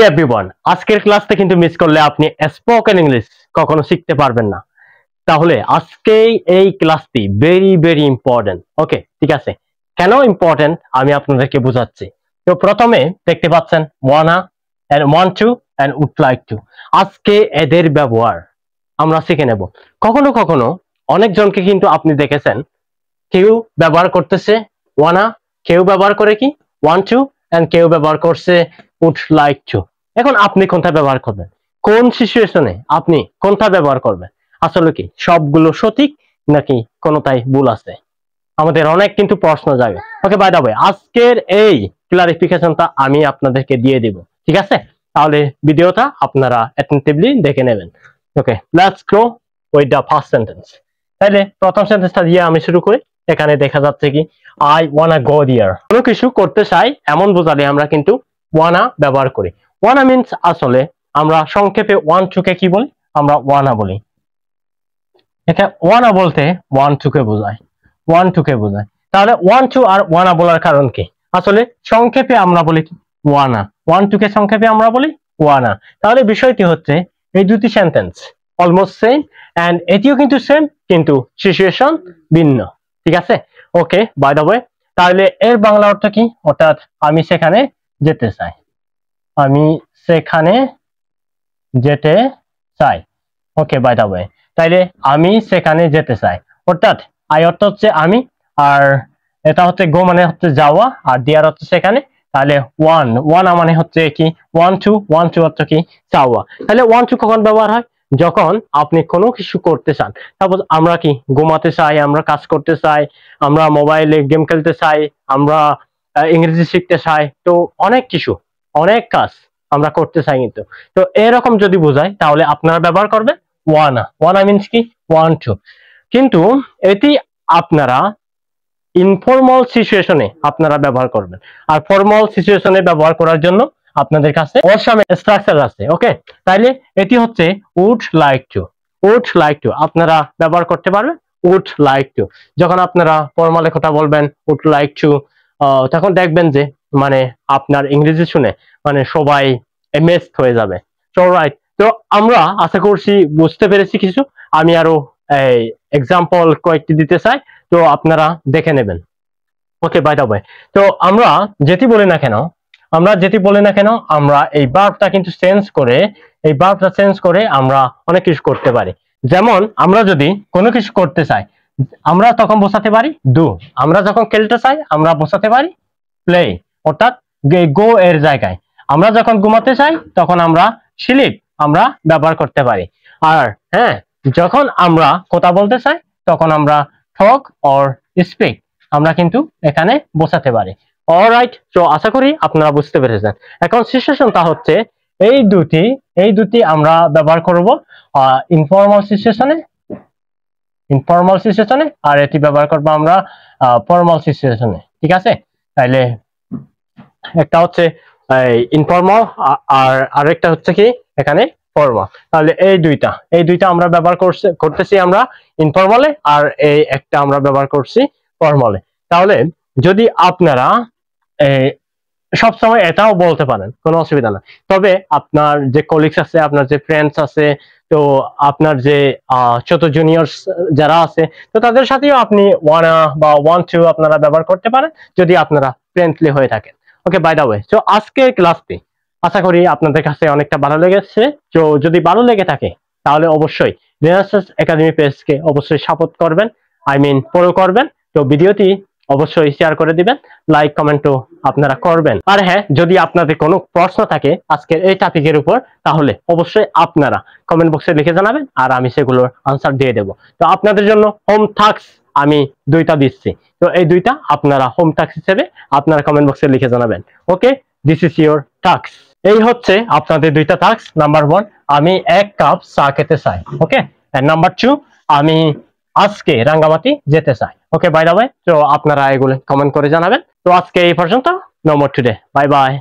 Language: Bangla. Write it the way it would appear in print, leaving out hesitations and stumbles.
Hey everyone, আজকের ক্লাসটা কিন্তু মিস করলে আপনি স্পোকেন ইংলিশ কখনো শিখতে পারবেন না। তাহলে আজকে এই ক্লাসটি ভেরি ইম্পর্টেন্ট। ওকে, ঠিক আছে। কেন ইম্পর্টেন্ট আমি আপনাদেরকে বোঝাচ্ছি। তো প্রথমে দেখতে পাচ্ছেন wanna and want to and would like to। আজকে এদের ব্যবহার আমরা শিখে নেব। কখনো কখনো অনেকজনকে কিন্তু আপনি দেখেছেন কেউ ব্যবহার করতেছে wanna, কেউ ব্যবহার করে কি want to, and কেউ ব্যবহার করছে would like to। এখন আপনি কোনটা ব্যবহার করবেন, কোন সিচুয়েশনে আপনি কোনটা ব্যবহার করবেন? আসলে কি সবগুলো সঠিক নাকি কোনটাই ভুল আছে? আমাদের অনেক কিন্তু প্রশ্ন যাবে। ওকে, বাই দ্য ওয়ে আজকের এই ক্লারিফিকেশনটা আমি আপনাদেরকে দিয়ে দিব, ঠিক আছে? তাহলে ভিডিওটা আপনারা অ্যাটেনটিভলি দেখে নেবেন। Okay, let's go with the first sentence. তাহলে প্রথম সেন্টেন্সটা দিয়ে আমি শুরু করি। এখানে দেখা যাচ্ছে কি আই ওয়ানা গো দেয়ার। কোনো কিছু করতে চাই এমন বোঝালে আমরা কিন্তু ওয়ানা ব্যবহার করি। ওয়ানা মিন্স আসলে আমরা সংক্ষেপে ওয়ান টু কে কি বলি? আমরা ওয়ানা বলি। এখানে ওয়ানা বলতে ওয়ান টু কে বোঝায়, ওয়ান টু কে বোঝায়। তাহলে ওয়ান টু আর ওয়ানা বলার কারণ কি? আসলে সংক্ষেপে আমরা বলি ওয়ানা, ওয়ান টু কে সংক্ষেপে আমরা বলি ওয়ানা। তাহলে বিষয়টি হচ্ছে এই দুটি সেন্টেন্স অলমোস্ট সেম, এন্ড এটিও কিন্তু সেম, কিন্তু সিচুয়েশন ভিন্ন, ঠিক আছে? ওকে, বাই দ্য ওয়ে তাহলে এর বাংলা অর্থ কি? অর্থাৎ আমি সেখানে যেতে চাই, আমি সেখানে যেতে চাই। ওকে, বাই দ্য ওয়ে তাইলে আমি সেখানে যেতে চাই, অর্থাৎ আই অর্থ হচ্ছে আমি, আর এটা হচ্ছে গো মানে হচ্ছে যাওয়া, আর দেয়ার হচ্ছে সেখানে। তাহলে ওয়ানা মানে হচ্ছে কি ওয়ান টু অর্থ কি চাওয়া। তাহলে ওয়ান টু কখন ব্যবহার হয়? যখন আপনি কোনো কিছু করতে চান। তারপর আমরা কি ঘুমাতে চাই, আমরা কাজ করতে চাই, আমরা মোবাইলে গেম খেলতে চাই, আমরা ইংরেজি শিখতে চাই, তো অনেক কিছু অনেক কাজ আমরা করতে চাই। কিন্তু তো এরকম যদি বোঝায় তাহলে আপনারা ব্যবহার করবেন ওয়ানা মিন্স কি ওয়ান টু। কিন্তু এটি আপনারা ইনফর্মাল সিচুয়েশনে আপনারা ব্যবহার করবেন, আর ফর্মাল সিচুয়েশনে ব্যবহার করার জন্য আপনাদের কাছে অসাম স্ট্রাকচার আছে। ওকে, তাইলে এটি হচ্ছে উড লাইক টু আপনারা ব্যবহার করতে পারবেন উড লাইক টু। যখন আপনারা ফর্মালে কথা বলবেন উড লাইক টু, তখন দেখবেন যে মানে আপনার ইংরেজি শুনে মানে সবাই এমেজড হয়ে যাবে। সো রাইট, তো আমরা আশা করছি বুঝতে পেরেছি কিছু। আমি আরো এক্সাম্পল কয়েকটি দিতে চাই, তো আপনারা দেখে নেবেন। ওকে, বাই দ্য ওয়ে তো আমরা যেটি বলি না কেন, আমরা এই ভার্বটা কিন্তু চেঞ্জ করে আমরা অনেক কিছু করতে পারি। যেমন আমরা যদি কোনো কিছু করতে চাই আমরা তখন বোঝাতে পারি ডু। আমরা যখন খেলতে চাই আমরা বোঝাতে পারি প্লে, অর্থাৎ গো এর জায়গায়। আমরা যখন ঘুমাতে চাই তখন আমরা স্লিপ আমরা ব্যবহার করতে পারি। আর হ্যাঁ, যখন আমরা কথা বলতে চাই তখন আমরা টক অর স্পিক আমরা কিন্তু এখানে বোঝাতে পারি। অলরাইট, তো আশা করি আপনারা বুঝতে পেরেছেন। এখন সিচুয়েশনটা হচ্ছে এই দুটি আমরা ব্যবহার করব ইনফর্মাল সিচুয়েশনে, আর এটি ব্যবহার করব আমরা ফর্মাল সিচুয়েশনে, ঠিক আছে? তাইলে একটা হচ্ছে ইনফর্মাল আর আরেকটা হচ্ছে কি এখানে ফর্মাল। তাহলে এই দুইটা আমরা ব্যবহার করতেছি আমরা ইনফর্মালে, আর এই একটা আমরা ব্যবহার করছি ফর্মালে। তাহলে যদি আপনারা সবসময় এটাও বলতে পারেন, কোনো অসুবিধা না। তবে আপনার যে কলিগস আছে, আপনার যে ফ্রেন্ডস আছে, তো আপনার যে ছোট জুনিয়র্স যারা আছে, তো তাদের সাথেও আপনি ওয়ানা বা ওয়ান টু আপনারা ব্যবহার করতে পারেন যদি আপনারা ফ্রেন্ডলি হয়ে থাকেন। ওকে, বাই দ্য ওয়ে তো আজকে ক্লাসটি আশা করি আপনাদের কাছে অনেকটা ভালো লেগেছে। তো যদি ভালো লেগে থাকে তাহলে অবশ্যই রেনেসাঁস একাডেমি পেজকে অবশ্যই সাপোর্ট করবেন, ফলো করবেন। তো ভিডিওটি অবশ্যই শেয়ার করে দিবেন, লাইক কমেন্টও আপনারা করবেন। আর হ্যাঁ, যদি আপনাদের কোনো প্রশ্ন থাকে আজকের এই টপিকের উপর তাহলে অবশ্যই আপনারা কমেন্ট বক্সে লিখে জানাবেন, আর আমি সেগুলোর আনসার দিয়ে দেব। তো আপনাদের জন্য হোম টাস্ক আমি দুইটা দিচ্ছি, তো এই দুইটা আপনারা হোম টাস্ক হিসেবে আপনারা কমেন্ট বক্সে লিখে জানাবেন। ওকে, দিস ইজ ইউর টাস্ক। এই হচ্ছে আপনাদের দুইটা টাস্ক। নাম্বার 1, আমি 1 কাপ চা খেতে চাই। ওকে, এন্ড নাম্বার 2, আমি আজকে রাঙ্গামাটি যেতে চাই। ওকে, বাই দ্য ওয়ে তো আপনারা এগুলো কমেন্ট করে জানাবেন। তো আজকে এই পর্যন্ত, no more today, bye by.